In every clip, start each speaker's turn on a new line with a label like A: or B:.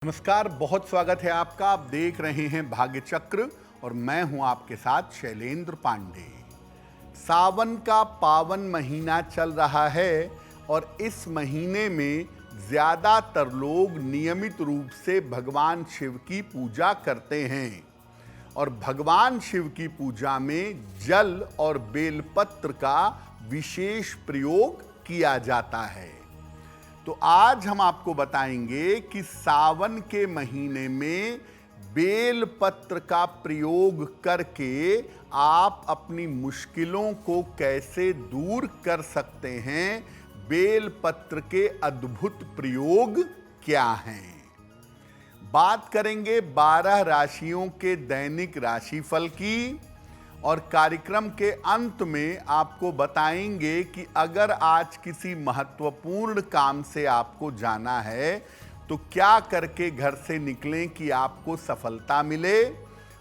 A: नमस्कार, बहुत स्वागत है आपका। आप देख रहे हैं भाग्य चक्र और मैं हूं आपके साथ शैलेंद्र पांडे। सावन का पावन महीना चल रहा है और इस महीने में ज्यादातर लोग नियमित रूप से भगवान शिव की पूजा करते हैं और भगवान शिव की पूजा में जल और बेलपत्र का विशेष प्रयोग किया जाता है। तो आज हम आपको बताएंगे कि सावन के महीने में बेल पत्र का प्रयोग करके आप अपनी मुश्किलों को कैसे दूर कर सकते हैं। बेल पत्र के अद्भुत प्रयोग क्या हैं, बात करेंगे 12 राशियों के दैनिक राशिफल की और कार्यक्रम के अंत में आपको बताएंगे कि अगर आज किसी महत्वपूर्ण काम से आपको जाना है तो क्या करके घर से निकलें कि आपको सफलता मिले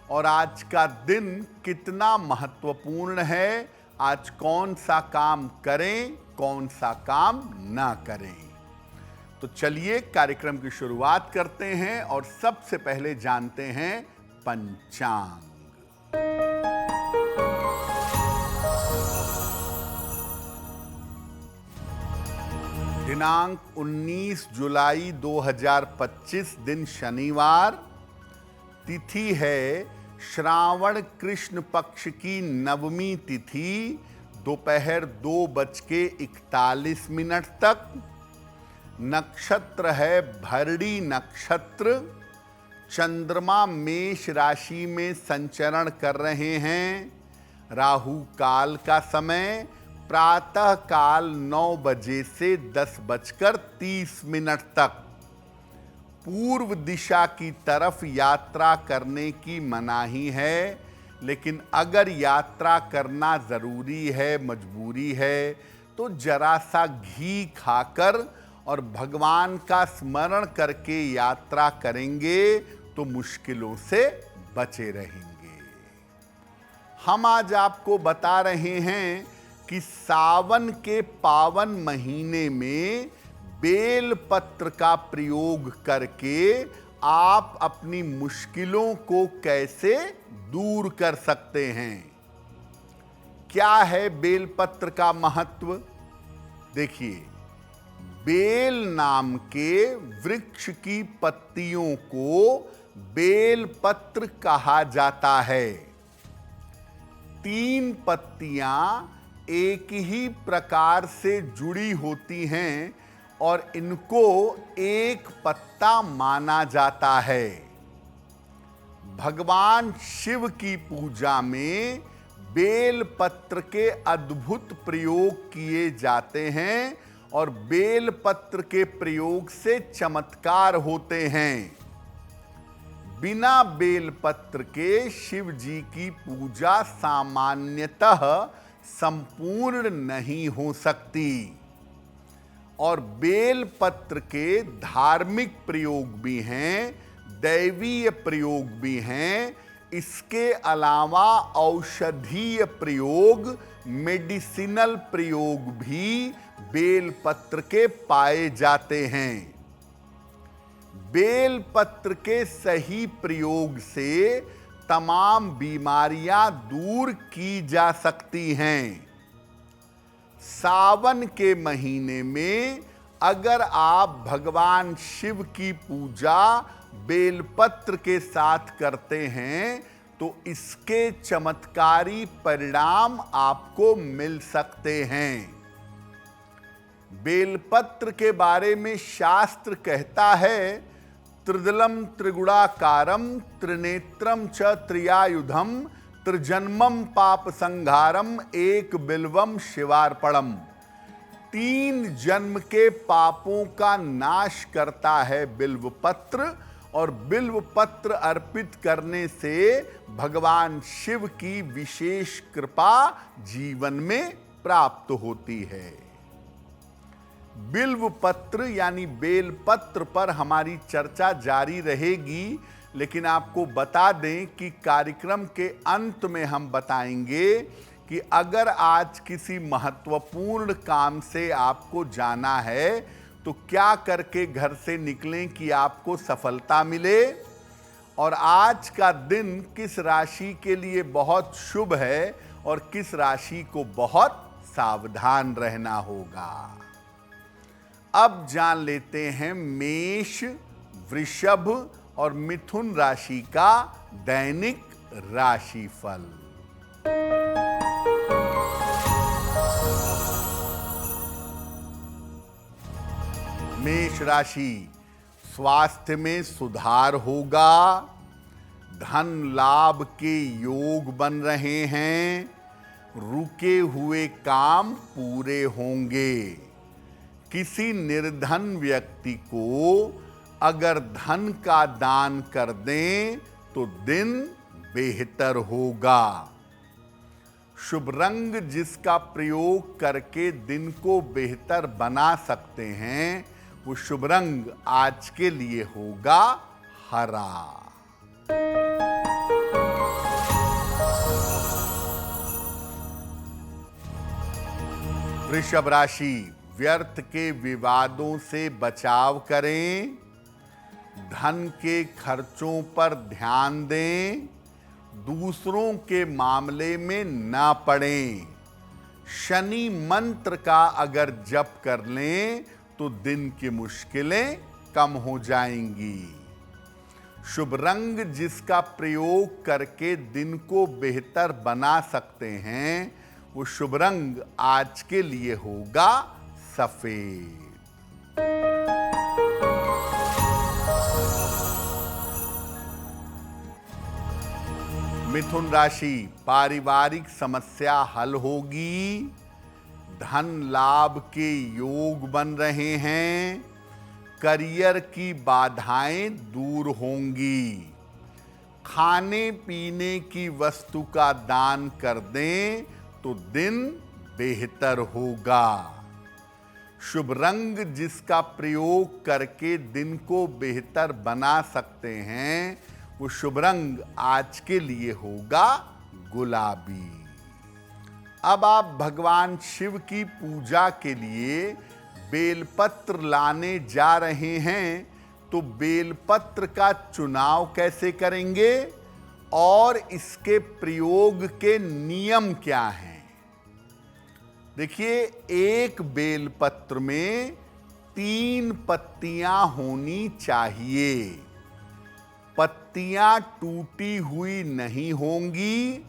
A: और आज का दिन कितना महत्वपूर्ण है, आज कौन सा काम करें, कौन सा काम ना करें। तो चलिए कार्यक्रम की शुरुआत करते हैं और सबसे पहले जानते हैं पंचांग। दिनांक 19 जुलाई 2025 दिन शनिवार, तिथि है श्रावण कृष्ण पक्ष की नवमी तिथि, दोपहर 2:41 तक। नक्षत्र है भरणी नक्षत्र। चंद्रमा मेष राशि में संचरण कर रहे हैं। राहु काल का समय प्रातः काल 9 बजे से 10:30 तक। पूर्व दिशा की तरफ यात्रा करने की मनाही है, लेकिन अगर यात्रा करना जरूरी है, मजबूरी है, तो जरा सा घी खाकर और भगवान का स्मरण करके यात्रा करेंगे तो मुश्किलों से बचे रहेंगे। हम आज आपको बता रहे हैं कि सावन के पावन महीने में बेल पत्र का प्रयोग करके आप अपनी मुश्किलों को कैसे दूर कर सकते हैं। क्या है बेल पत्र का महत्व? देखिए, बेल नाम के वृक्ष की पत्तियों को बेल पत्र कहा जाता है। 3 पत्तियां एक ही प्रकार से जुड़ी होती हैं और इनको एक पत्ता माना जाता है। भगवान शिव की पूजा में बेल पत्र के अद्भुत प्रयोग किए जाते हैं और बेल पत्र के प्रयोग से चमत्कार होते हैं। बिना बेल पत्र के शिव जी की पूजा सामान्यतः संपूर्ण नहीं हो सकती और बेल पत्र के धार्मिक प्रयोग भी हैं, दैवीय प्रयोग भी हैं। इसके अलावा औषधीय प्रयोग, मेडिसिनल प्रयोग भी बेल पत्र के पाए जाते हैं। बेल पत्र के सही प्रयोग से तमाम बीमारियां दूर की जा सकती हैं। सावन के महीने में अगर आप भगवान शिव की पूजा बेलपत्र के साथ करते हैं तो इसके चमत्कारी परिणाम आपको मिल सकते हैं। बेलपत्र के बारे में शास्त्र कहता है, त्रिदलम त्रिगुणाकारम त्रिनेत्रम च त्रियायुधम त्रिजन्मम पाप संहारम एक बिल्वम शिवार्पणम। 3 जन्म के पापों का नाश करता है बिल्व पत्र और बिल्व पत्र अर्पित करने से भगवान शिव की विशेष कृपा जीवन में प्राप्त होती है। बिल्व पत्र यानी बेल पत्र पर हमारी चर्चा जारी रहेगी, लेकिन आपको बता दें कि कार्यक्रम के अंत में हम बताएंगे कि अगर आज किसी महत्वपूर्ण काम से आपको जाना है तो क्या करके घर से निकलें कि आपको सफलता मिले। और आज का दिन किस राशि के लिए बहुत शुभ है और किस राशि को बहुत सावधान रहना होगा। अब जान लेते हैं मेष, वृषभ और मिथुन राशि का दैनिक राशिफल। मेष राशि, स्वास्थ्य में सुधार होगा, धन लाभ के योग बन रहे हैं, रुके हुए काम पूरे होंगे। किसी निर्धन व्यक्ति को अगर धन का दान कर दें तो दिन बेहतर होगा। शुभ रंग जिसका प्रयोग करके दिन को बेहतर बना सकते हैं, वो शुभ रंग आज के लिए होगा हरा। वृषभ राशि, व्यर्थ के विवादों से बचाव करें, धन के खर्चों पर ध्यान दें, दूसरों के मामले में ना पड़ें। शनि मंत्र का अगर जप कर लें तो दिन की मुश्किलें कम हो जाएंगी। शुभ रंग जिसका प्रयोग करके दिन को बेहतर बना सकते हैं, वो शुभ रंग आज के लिए होगा सफेद। मिथुन राशि, पारिवारिक समस्या हल होगी, धन लाभ के योग बन रहे हैं, करियर की बाधाएं दूर होंगी। खाने पीने की वस्तु का दान कर दें तो दिन बेहतर होगा। शुभ रंग जिसका प्रयोग करके दिन को बेहतर बना सकते हैं, वो शुभ रंग आज के लिए होगा गुलाबी। अब आप भगवान शिव की पूजा के लिए बेलपत्र लाने जा रहे हैं, तो बेलपत्र का चुनाव कैसे करेंगे और इसके प्रयोग के नियम क्या हैं। देखिए, एक बेलपत्र में 3 पत्तियां होनी चाहिए। पत्तियां टूटी हुई नहीं होंगी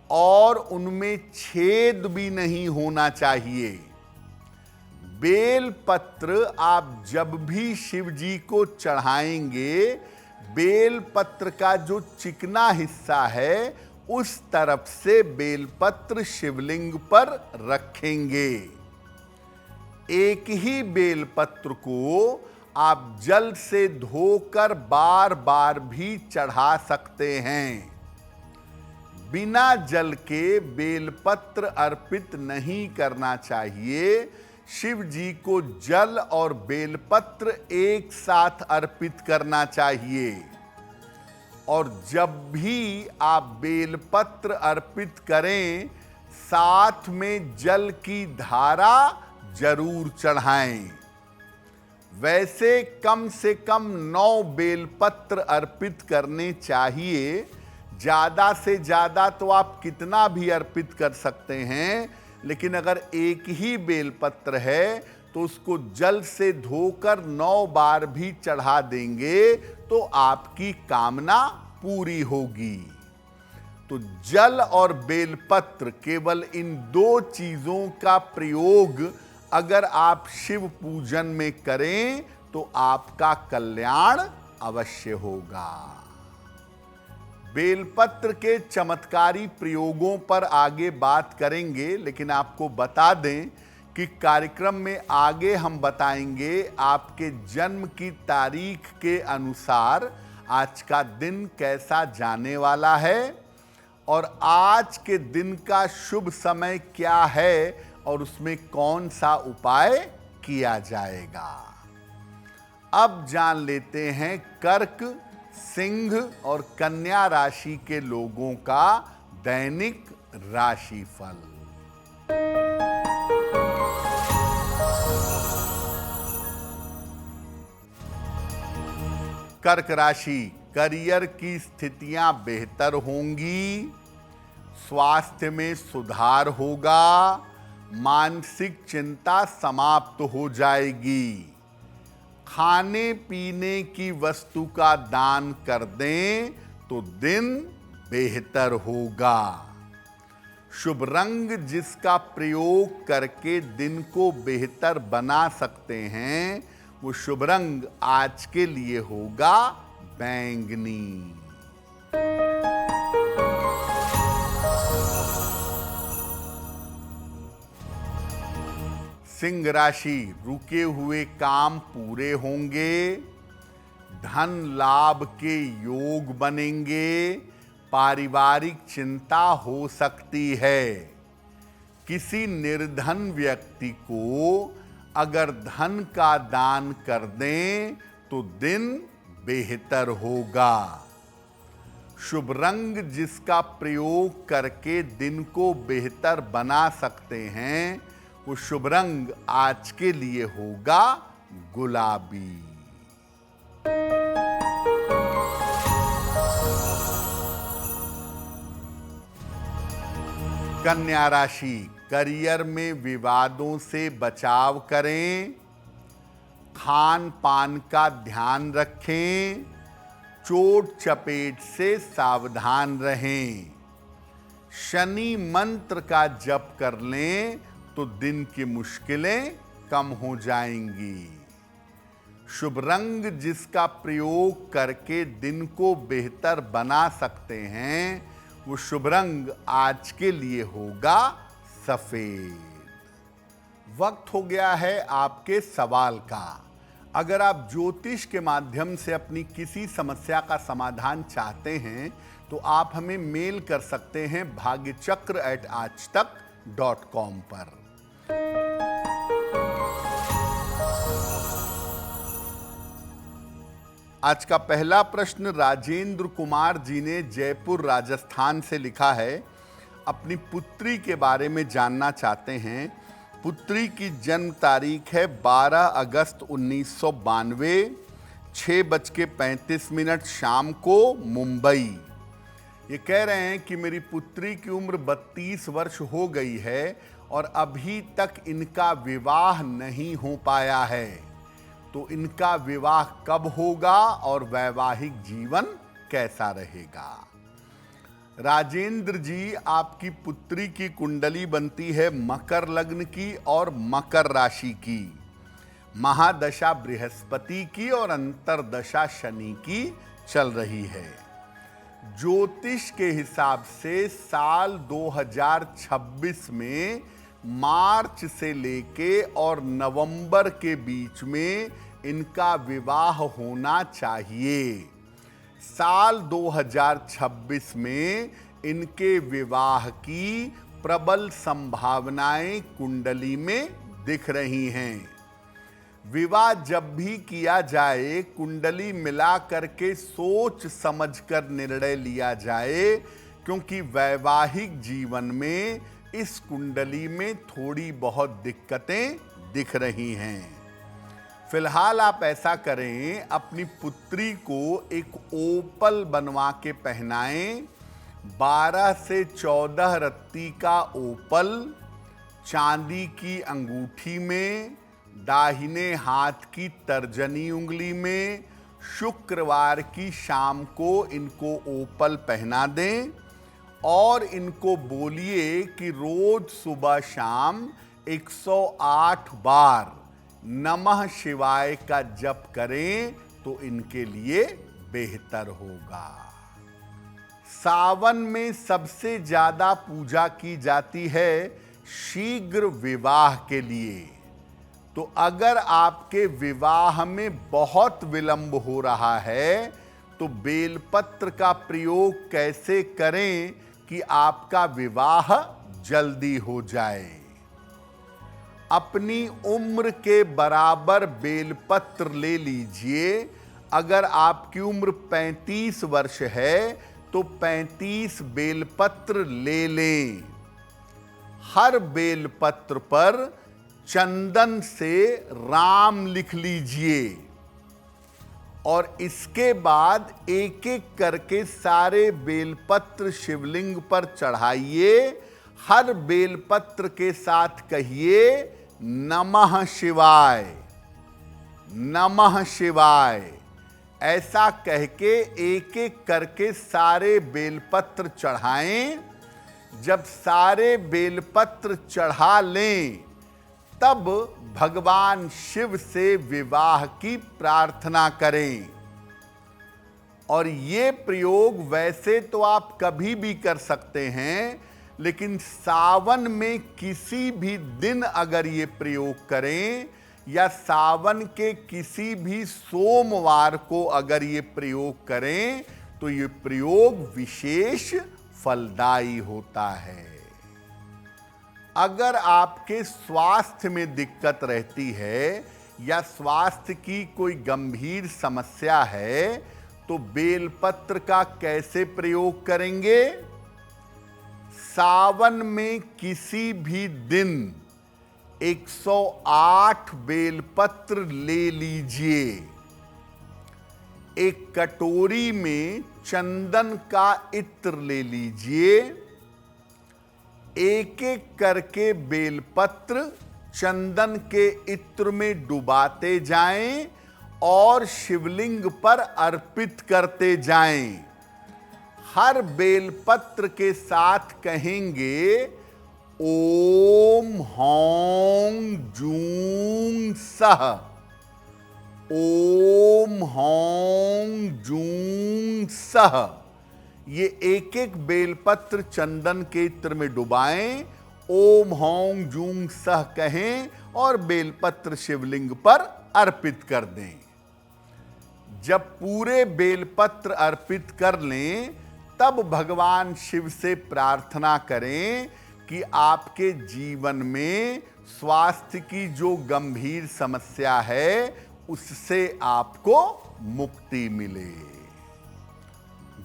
A: और उनमें छेद भी नहीं होना चाहिए। बेल पत्र आप जब भी शिव जी को चढ़ाएंगे, बेल पत्र का जो चिकना हिस्सा है उस तरफ से बेलपत्र शिवलिंग पर रखेंगे। एक ही बेलपत्र को आप जल से धोकर बार बार भी चढ़ा सकते हैं। बिना जल के बेलपत्र अर्पित नहीं करना चाहिए। शिव जी को जल और बेलपत्र एक साथ अर्पित करना चाहिए। और जब भी आप बेलपत्र अर्पित करें, साथ में जल की धारा जरूर चढ़ाएं। वैसे कम से कम 9 बेलपत्र अर्पित करने चाहिए। ज़्यादा से ज़्यादा तो आप कितना भी अर्पित कर सकते हैं, लेकिन अगर एक ही बेलपत्र है तो उसको जल से धोकर 9 बार भी चढ़ा देंगे तो आपकी कामना पूरी होगी। तो जल और बेलपत्र, केवल इन 2 चीज़ों का प्रयोग अगर आप शिव पूजन में करें तो आपका कल्याण अवश्य होगा। बेलपत्र के चमत्कारी प्रयोगों पर आगे बात करेंगे, लेकिन आपको बता दें कि कार्यक्रम में आगे हम बताएंगे आपके जन्म की तारीख के अनुसार आज का दिन कैसा जाने वाला है और आज के दिन का शुभ समय क्या है और उसमें कौन सा उपाय किया जाएगा। अब जान लेते हैं कर्क, सिंह और कन्या राशि के लोगों का दैनिक राशिफल। कर्क राशि, करियर की स्थितियां बेहतर होंगी, स्वास्थ्य में सुधार होगा, मानसिक चिंता समाप्त हो जाएगी। खाने पीने की वस्तु का दान कर दें तो दिन बेहतर होगा। शुभ रंग जिसका प्रयोग करके दिन को बेहतर बना सकते हैं, वो शुभ रंग आज के लिए होगा बैंगनी। सिंह राशि, रुके हुए काम पूरे होंगे, धन लाभ के योग बनेंगे, पारिवारिक चिंता हो सकती है। किसी निर्धन व्यक्ति को अगर धन का दान कर दें तो दिन बेहतर होगा। शुभ रंग जिसका प्रयोग करके दिन को बेहतर बना सकते हैं, वो शुभ रंग आज के लिए होगा गुलाबी। कन्या राशि, करियर में विवादों से बचाव करें, खान पान का ध्यान रखें, चोट चपेट से सावधान रहें। शनि मंत्र का जप कर लें तो दिन की मुश्किलें कम हो जाएंगी। शुभ रंग जिसका प्रयोग करके दिन को बेहतर बना सकते हैं, वो शुभ रंग आज के लिए होगा सफेद। वक्त हो गया है आपके सवाल का। अगर आप ज्योतिष के माध्यम से अपनी किसी समस्या का समाधान चाहते हैं तो आप हमें मेल कर सकते हैं bhagyachakra@aajtak.com पर। आज का पहला प्रश्न राजेंद्र कुमार जी ने जयपुर राजस्थान से लिखा है। अपनी पुत्री के बारे में जानना चाहते हैं। पुत्री की जन्म तारीख है 12 अगस्त 1992, 6:35 शाम को, मुंबई। ये कह रहे हैं कि मेरी पुत्री की उम्र 32 वर्ष हो गई है और अभी तक इनका विवाह नहीं हो पाया है, तो इनका विवाह कब होगा और वैवाहिक जीवन कैसा रहेगा? राजेंद्र जी, आपकी पुत्री की कुंडली बनती है मकर लग्न की और मकर राशि की, महादशा बृहस्पति की और अंतरदशा शनि की चल रही है। ज्योतिष के हिसाब से साल 2026 में मार्च से लेके और नवंबर के बीच में इनका विवाह होना चाहिए। साल 2026 में इनके विवाह की प्रबल संभावनाएं कुंडली में दिख रही हैं। विवाह जब भी किया जाए, कुंडली मिला करके सोच समझकर निर्णय लिया जाए, क्योंकि वैवाहिक जीवन में इस कुंडली में थोड़ी बहुत दिक्कतें दिख रही हैं। फिलहाल आप ऐसा करें, अपनी पुत्री को एक ओपल बनवा के पहनाएं। 12 से 14 रत्ती का ओपल चांदी की अंगूठी में, दाहिने हाथ की तर्जनी उंगली में, शुक्रवार की शाम को इनको ओपल पहना दें और इनको बोलिए कि रोज सुबह शाम 108 बार नमः शिवाय का जप करें तो इनके लिए बेहतर होगा। सावन में सबसे ज्यादा पूजा की जाती है शीघ्र विवाह के लिए। तो अगर आपके विवाह में बहुत विलंब हो रहा है तो बेलपत्र का प्रयोग कैसे करें कि आपका विवाह जल्दी हो जाए। अपनी उम्र के बराबर बेलपत्र ले लीजिए। अगर आपकी उम्र 35 वर्ष है तो 35 बेलपत्र ले लें। हर बेलपत्र पर चंदन से राम लिख लीजिए और इसके बाद एक एक करके सारे बेलपत्र शिवलिंग पर चढ़ाइए। हर बेलपत्र के साथ कहिए नमः शिवाय, नमः शिवाय। ऐसा कह के एक एक करके सारे बेलपत्र चढ़ाएं। जब सारे बेलपत्र चढ़ा लें तब भगवान शिव से विवाह की प्रार्थना करें। और ये प्रयोग वैसे तो आप कभी भी कर सकते हैं, लेकिन सावन में किसी भी दिन अगर ये प्रयोग करें या सावन के किसी भी सोमवार को अगर ये प्रयोग करें तो ये प्रयोग विशेष फलदायी होता है। अगर आपके स्वास्थ्य में दिक्कत रहती है या स्वास्थ्य की कोई गंभीर समस्या है तो बेलपत्र का कैसे प्रयोग करेंगे? सावन में किसी भी दिन 108 बेलपत्र ले लीजिए। एक कटोरी में चंदन का इत्र ले लीजिए। एक एक करके बेलपत्र चंदन के इत्र में डुबाते जाएं और शिवलिंग पर अर्पित करते जाएं। हर बेलपत्र के साथ कहेंगे ओम हौं जूं सः, ओम हौं जूं सः। ये एक एक बेलपत्र चंदन के इत्र में डुबाएं, ओम हौं जूं सः कहें और बेलपत्र शिवलिंग पर अर्पित कर दें। जब पूरे बेलपत्र अर्पित कर लें तब भगवान शिव से प्रार्थना करें कि आपके जीवन में स्वास्थ्य की जो गंभीर समस्या है उससे आपको मुक्ति मिले।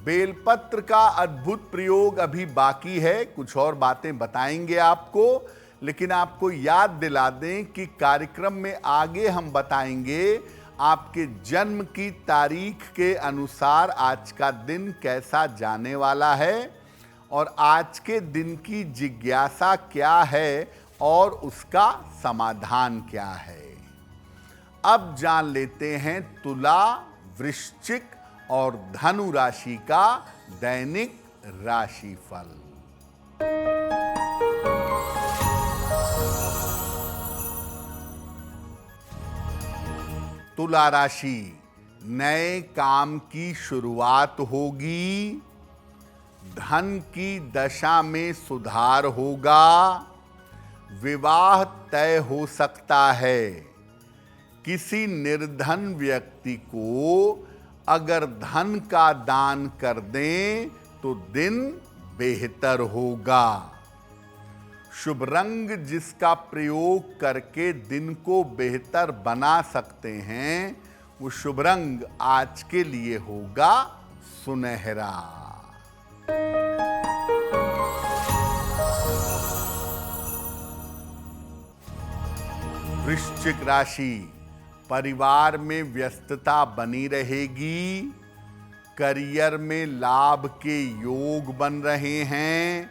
A: बेलपत्र का अद्भुत प्रयोग अभी बाकी है, कुछ और बातें बताएंगे आपको, लेकिन आपको याद दिला दें कि कार्यक्रम में आगे हम बताएंगे आपके जन्म की तारीख के अनुसार आज का दिन कैसा जाने वाला है और आज के दिन की जिज्ञासा क्या है और उसका समाधान क्या है। अब जान लेते हैं तुला, वृश्चिक और धनु राशि का दैनिक राशिफल। तुला राशि, नए काम की शुरुआत होगी। धन की दशा में सुधार होगा। विवाह तय हो सकता है। किसी निर्धन व्यक्ति को अगर धन का दान कर दें तो दिन बेहतर होगा। शुभ रंग जिसका प्रयोग करके दिन को बेहतर बना सकते हैं वो शुभ रंग आज के लिए होगा सुनहरा। वृश्चिक राशि, परिवार में व्यस्तता बनी रहेगी। करियर में लाभ के योग बन रहे हैं।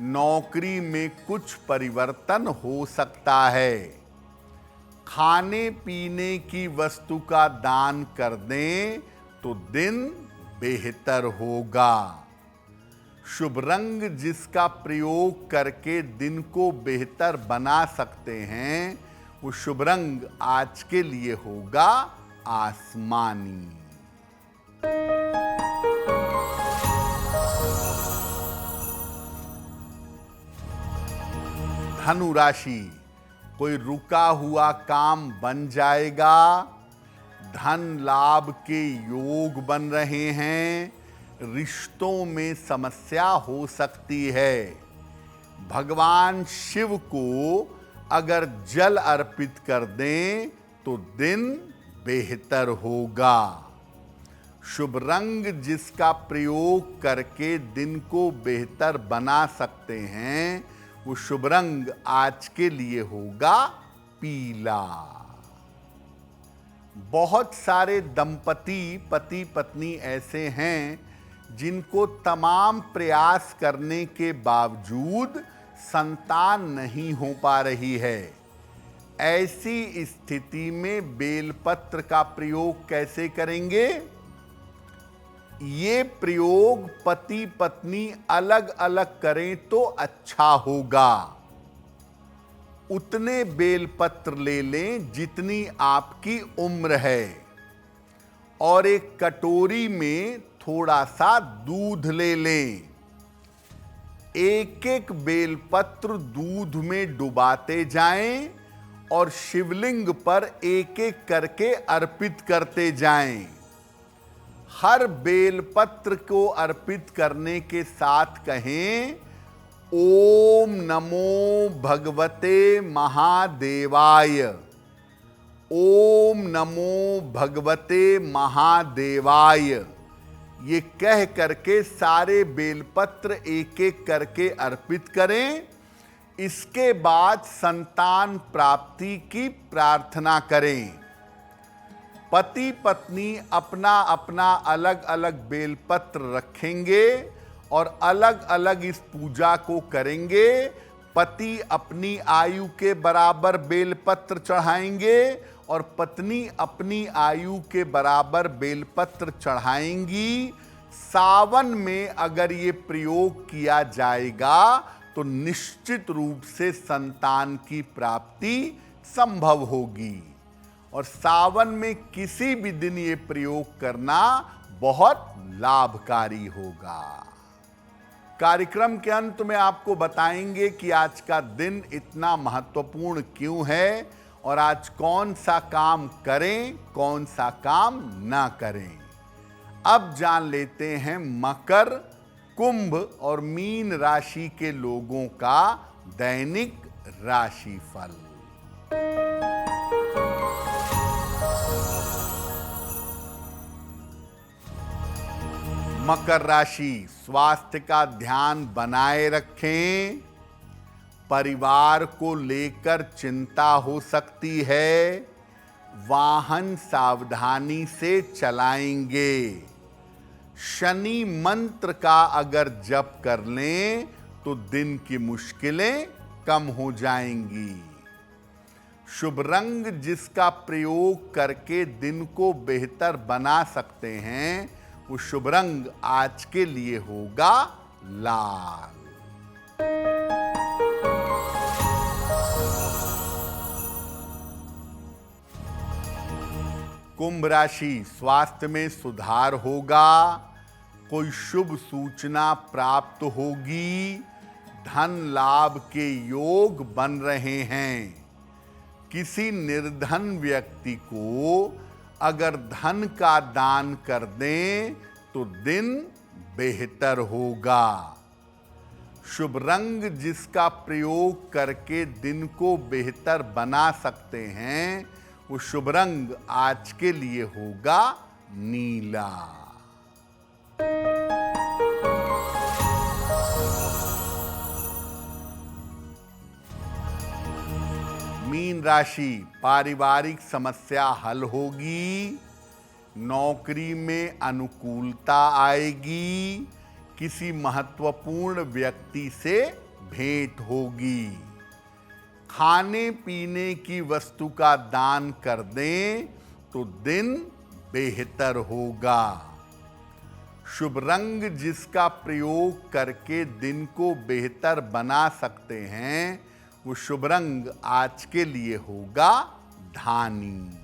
A: नौकरी में कुछ परिवर्तन हो सकता है। खाने पीने की वस्तु का दान कर दें तो दिन बेहतर होगा। शुभ रंग जिसका प्रयोग करके दिन को बेहतर बना सकते हैं वो शुभ रंग आज के लिए होगा आसमानी। धनु राशि, कोई रुका हुआ काम बन जाएगा। धन लाभ के योग बन रहे हैं। रिश्तों में समस्या हो सकती है। भगवान शिव को अगर जल अर्पित कर दें तो दिन बेहतर होगा। शुभ रंग जिसका प्रयोग करके दिन को बेहतर बना सकते हैं वो शुभ रंग आज के लिए होगा पीला। बहुत सारे दंपति पति पत्नी ऐसे हैं जिनको तमाम प्रयास करने के बावजूद संतान नहीं हो पा रही है। ऐसी स्थिति में बेलपत्र का प्रयोग कैसे करेंगे? ये प्रयोग पति पत्नी अलग अलग करें तो अच्छा होगा। उतने बेलपत्र ले लें जितनी आपकी उम्र है और एक कटोरी में थोड़ा सा दूध ले लें। एक एक बेलपत्र दूध में डुबाते जाएं और शिवलिंग पर एक एक करके अर्पित करते जाएं। हर बेलपत्र को अर्पित करने के साथ कहें, ओम नमो भगवते महादेवाय, ओम नमो भगवते महादेवाय। ये कह करके सारे बेलपत्र एक एक करके अर्पित करें। इसके बाद संतान प्राप्ति की प्रार्थना करें। पति पत्नी अपना अपना अलग अलग बेलपत्र रखेंगे और अलग अलग इस पूजा को करेंगे। पति अपनी आयु के बराबर बेलपत्र चढ़ाएंगे और पत्नी अपनी आयु के बराबर बेलपत्र चढ़ाएंगी। सावन में अगर ये प्रयोग किया जाएगा तो निश्चित रूप से संतान की प्राप्ति संभव होगी। और सावन में किसी भी दिन ये प्रयोग करना बहुत लाभकारी होगा। कार्यक्रम के अंत में आपको बताएंगे कि आज का दिन इतना महत्वपूर्ण क्यों है और आज कौन सा काम करें, कौन सा काम ना करें। अब जान लेते हैं मकर, कुंभ और मीन राशि के लोगों का दैनिक राशिफल। मकर राशि, स्वास्थ्य का ध्यान बनाए रखें। परिवार को लेकर चिंता हो सकती है। वाहन सावधानी से चलाएंगे। शनि मंत्र का अगर जप कर लें तो दिन की मुश्किलें कम हो जाएंगी। शुभ रंग जिसका प्रयोग करके दिन को बेहतर बना सकते हैं वो शुभ रंग आज के लिए होगा लाल। कुंभ राशि, स्वास्थ्य में सुधार होगा। कोई शुभ सूचना प्राप्त होगी। धन लाभ के योग बन रहे हैं। किसी निर्धन व्यक्ति को अगर धन का दान कर दें तो दिन बेहतर होगा। शुभ रंग जिसका प्रयोग करके दिन को बेहतर बना सकते हैं वो शुभ रंग आज के लिए होगा नीला। मीन राशि, पारिवारिक समस्या हल होगी। नौकरी में अनुकूलता आएगी। किसी महत्वपूर्ण व्यक्ति से भेंट होगी। खाने पीने की वस्तु का दान कर दें तो दिन बेहतर होगा। शुभ रंग जिसका प्रयोग करके दिन को बेहतर बना सकते हैं वो शुभ रंग आज के लिए होगा धानी।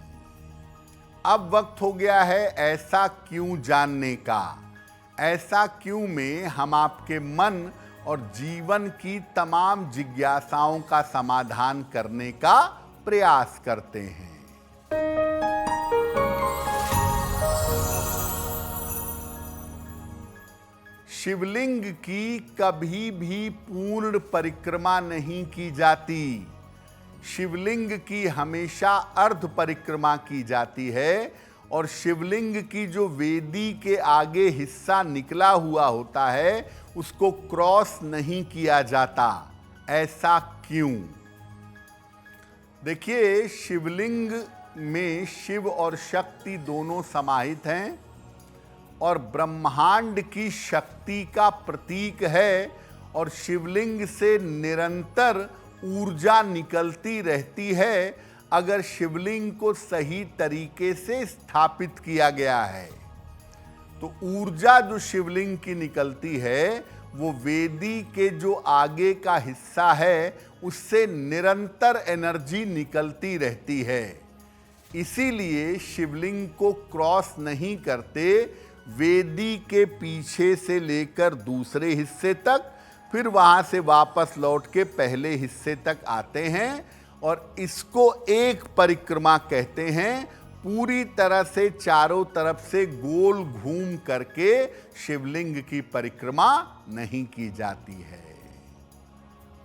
A: अब वक्त हो गया है ऐसा क्यों जानने का। ऐसा क्यों में हम आपके मन और जीवन की तमाम जिज्ञासाओं का समाधान करने का प्रयास करते हैं। शिवलिंग की कभी भी पूर्ण परिक्रमा नहीं की जाती। शिवलिंग की हमेशा अर्ध परिक्रमा की जाती है और शिवलिंग की जो वेदी के आगे हिस्सा निकला हुआ होता है उसको क्रॉस नहीं किया जाता। ऐसा क्यों? देखिए, शिवलिंग में शिव और शक्ति दोनों समाहित हैं और ब्रह्मांड की शक्ति का प्रतीक है और शिवलिंग से निरंतर ऊर्जा निकलती रहती है अगर शिवलिंग को सही तरीके से स्थापित किया गया है। तो ऊर्जा जो शिवलिंग की निकलती है वो वेदी के जो आगे का हिस्सा है उससे निरंतर एनर्जी निकलती रहती है। इसीलिए शिवलिंग को क्रॉस नहीं करते, वेदी के पीछे से लेकर दूसरे हिस्से तक, फिर वहां से वापस लौट के पहले हिस्से तक आते हैं और इसको एक परिक्रमा कहते हैं। पूरी तरह से चारों तरफ से गोल घूम करके शिवलिंग की परिक्रमा नहीं की जाती है।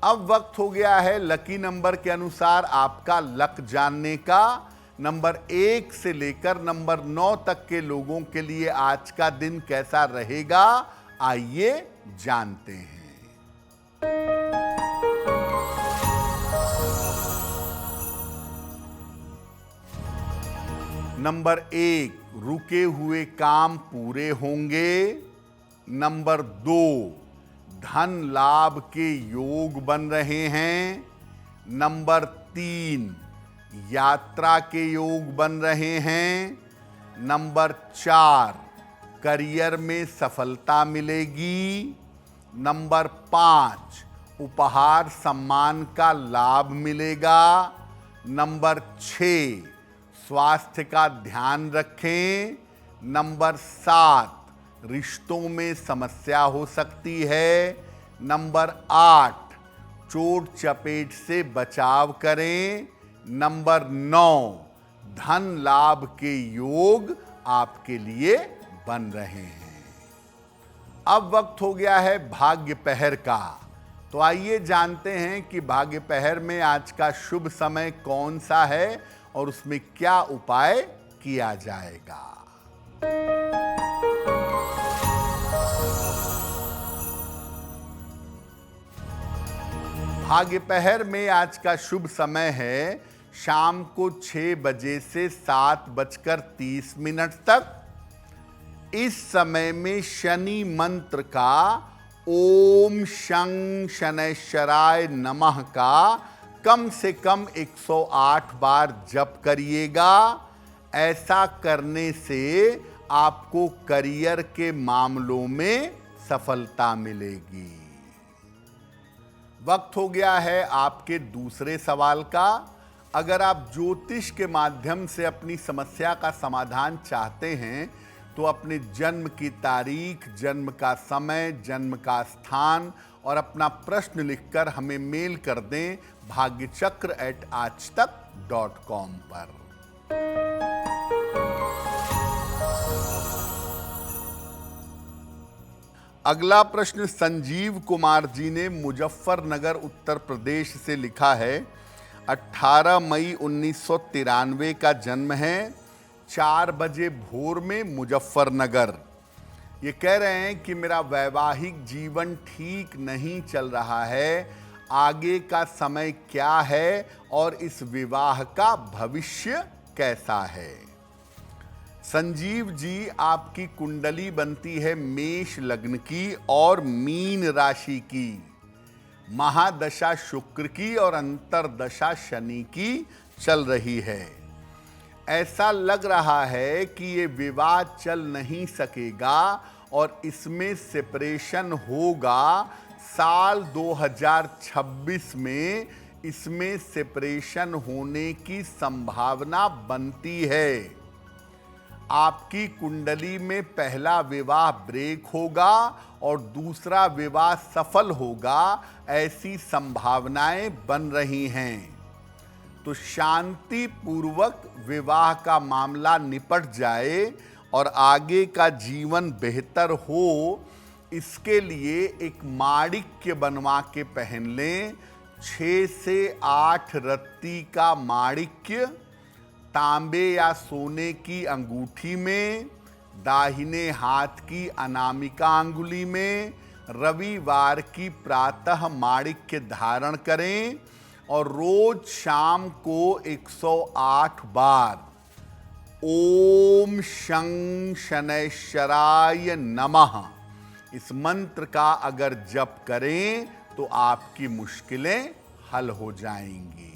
A: अब वक्त हो गया है लकी नंबर के अनुसार आपका लक जानने का। नंबर 1 से लेकर नंबर 9 तक के लोगों के लिए आज का दिन कैसा रहेगा, आइए जानते हैं। नंबर 1, रुके हुए काम पूरे होंगे। नंबर 2, धन लाभ के योग बन रहे हैं। नंबर 3, यात्रा के योग बन रहे हैं। नंबर 4, करियर में सफलता मिलेगी। नंबर 5, उपहार सम्मान का लाभ मिलेगा। नंबर 6, स्वास्थ्य का ध्यान रखें। नंबर 7, रिश्तों में समस्या हो सकती है। नंबर 8, चोट चपेट से बचाव करें। नंबर 9, धन लाभ के योग आपके लिए बन रहे हैं। अब वक्त हो गया है भाग्य पहर का। तो आइए जानते हैं कि भाग्य पहर में आज का शुभ समय कौन सा है और उसमें क्या उपाय किया जाएगा। भाग्य पहर में आज का शुभ समय है शाम को 6 बजे से 7:30 तक। इस समय में शनि मंत्र का ओम शं शनैश्चराय नमः का कम से कम 108 बार जप करिएगा। ऐसा करने से आपको करियर के मामलों में सफलता मिलेगी। वक्त हो गया है आपके दूसरे सवाल का। अगर आप ज्योतिष के माध्यम से अपनी समस्या का समाधान चाहते हैं तो अपने जन्म की तारीख, जन्म का समय, जन्म का स्थान और अपना प्रश्न लिखकर हमें मेल कर दें bhagyachakra@aajtak.com पर। अगला प्रश्न संजीव कुमार जी ने मुजफ्फरनगर उत्तर प्रदेश से लिखा है। 18 मई 1993 का जन्म है, 4 बजे भोर में मुजफ्फरनगर। ये कह रहे हैं कि मेरा वैवाहिक जीवन ठीक नहीं चल रहा है, आगे का समय क्या है और इस विवाह का भविष्य कैसा है। संजीव जी, आपकी कुंडली बनती है मेष लग्न की और मीन राशि की, महादशा शुक्र की और अंतरदशा शनि की चल रही है। ऐसा लग रहा है कि ये विवाह चल नहीं सकेगा और इसमें सेपरेशन होगा। साल 2026 में इसमें सेपरेशन होने की संभावना बनती है। आपकी कुंडली में पहला विवाह ब्रेक होगा और दूसरा विवाह सफल होगा, ऐसी संभावनाएं बन रही हैं। तो शांति पूर्वक विवाह का मामला निपट जाए और आगे का जीवन बेहतर हो, इसके लिए एक माणिक्य बनवा के पहन लें। 6 से 8 रत्ती का माणिक्य तांबे या सोने की अंगूठी में, दाहिने हाथ की अनामिका अंगुली में, रविवार की प्रातः माणिक्य धारण करें और रोज शाम को 108 बार ओम शं शनैश्चराय नमः इस मंत्र का अगर जप करें तो आपकी मुश्किलें हल हो जाएंगी।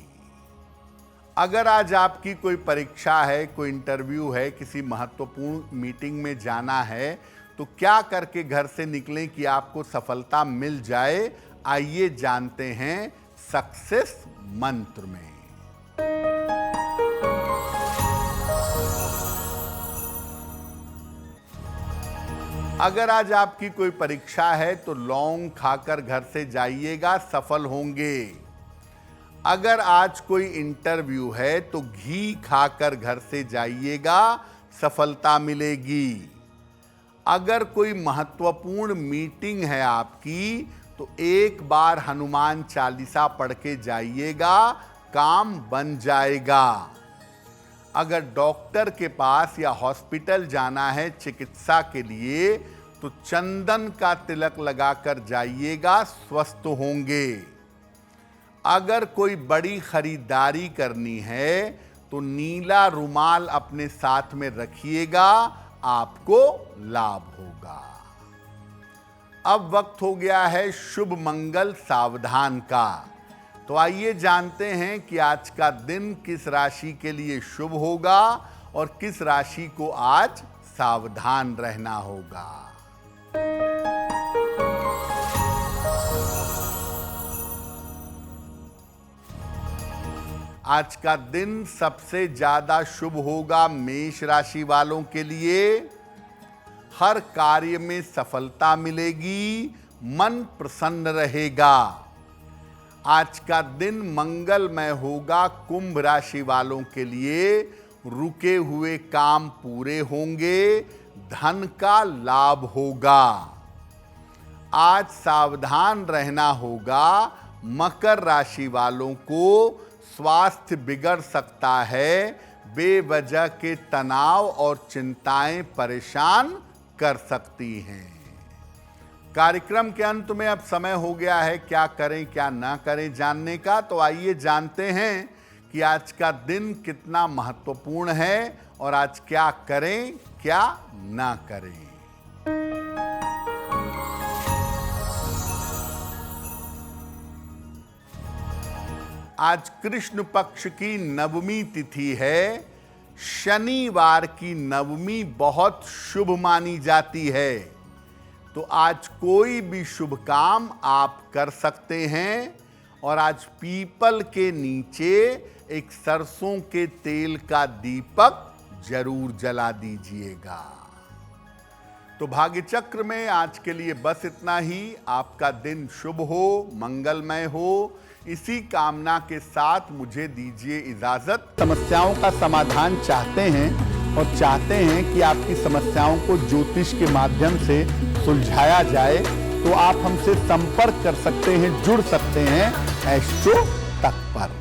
A: अगर आज आपकी कोई परीक्षा है, कोई इंटरव्यू है, किसी महत्वपूर्ण मीटिंग में जाना है, तो क्या करके घर से निकलें कि आपको सफलता मिल जाए? आइए जानते हैं सक्सेस मंत्र में। अगर आज आपकी कोई परीक्षा है तो लौंग खाकर घर से जाइएगा, सफल होंगे। अगर आज कोई इंटरव्यू है तो घी खाकर घर से जाइएगा, सफलता मिलेगी। अगर कोई महत्वपूर्ण मीटिंग है आपकी तो एक बार हनुमान चालीसा पढ़ के जाइएगा, काम बन जाएगा। अगर डॉक्टर के पास या हॉस्पिटल जाना है चिकित्सा के लिए तो चंदन का तिलक लगाकर जाइएगा, स्वस्थ होंगे। अगर कोई बड़ी खरीदारी करनी है तो नीला रुमाल अपने साथ में रखिएगा, आपको लाभ होगा। अब वक्त हो गया है शुभ मंगल सावधान का। तो आइए जानते हैं कि आज का दिन किस राशि के लिए शुभ होगा और किस राशि को आज सावधान रहना होगा। आज का दिन सबसे ज्यादा शुभ होगा मेष राशि वालों के लिए। हर कार्य में सफलता मिलेगी, मन प्रसन्न रहेगा। आज का दिन मंगलमय होगा कुंभ राशि वालों के लिए। रुके हुए काम पूरे होंगे, धन का लाभ होगा। आज सावधान रहना होगा। मकर राशि वालों को स्वास्थ्य बिगड़ सकता है। बेवजह के तनाव और चिंताएं परेशान कर सकती हैं। कार्यक्रम के अंत में अब समय हो गया है क्या करें क्या ना करें जानने का। तो आइए जानते हैं कि आज का दिन कितना महत्वपूर्ण है और आज क्या करें क्या ना करें। आज कृष्ण पक्ष की नवमी तिथि है। शनिवार की नवमी बहुत शुभ मानी जाती है। तो आज कोई भी शुभ काम आप कर सकते हैं और आज पीपल के नीचे एक सरसों के तेल का दीपक जरूर जला दीजिएगा। तो भाग्य चक्र में आज के लिए बस इतना ही। आपका दिन शुभ हो, मंगलमय हो, इसी कामना के साथ मुझे दीजिए इजाजत। समस्याओं का समाधान चाहते हैं और चाहते हैं कि आपकी समस्याओं को ज्योतिष के माध्यम से सुलझाया जाए तो आप हमसे संपर्क कर सकते हैं, जुड़ सकते हैं एस्ट्रो तक पर।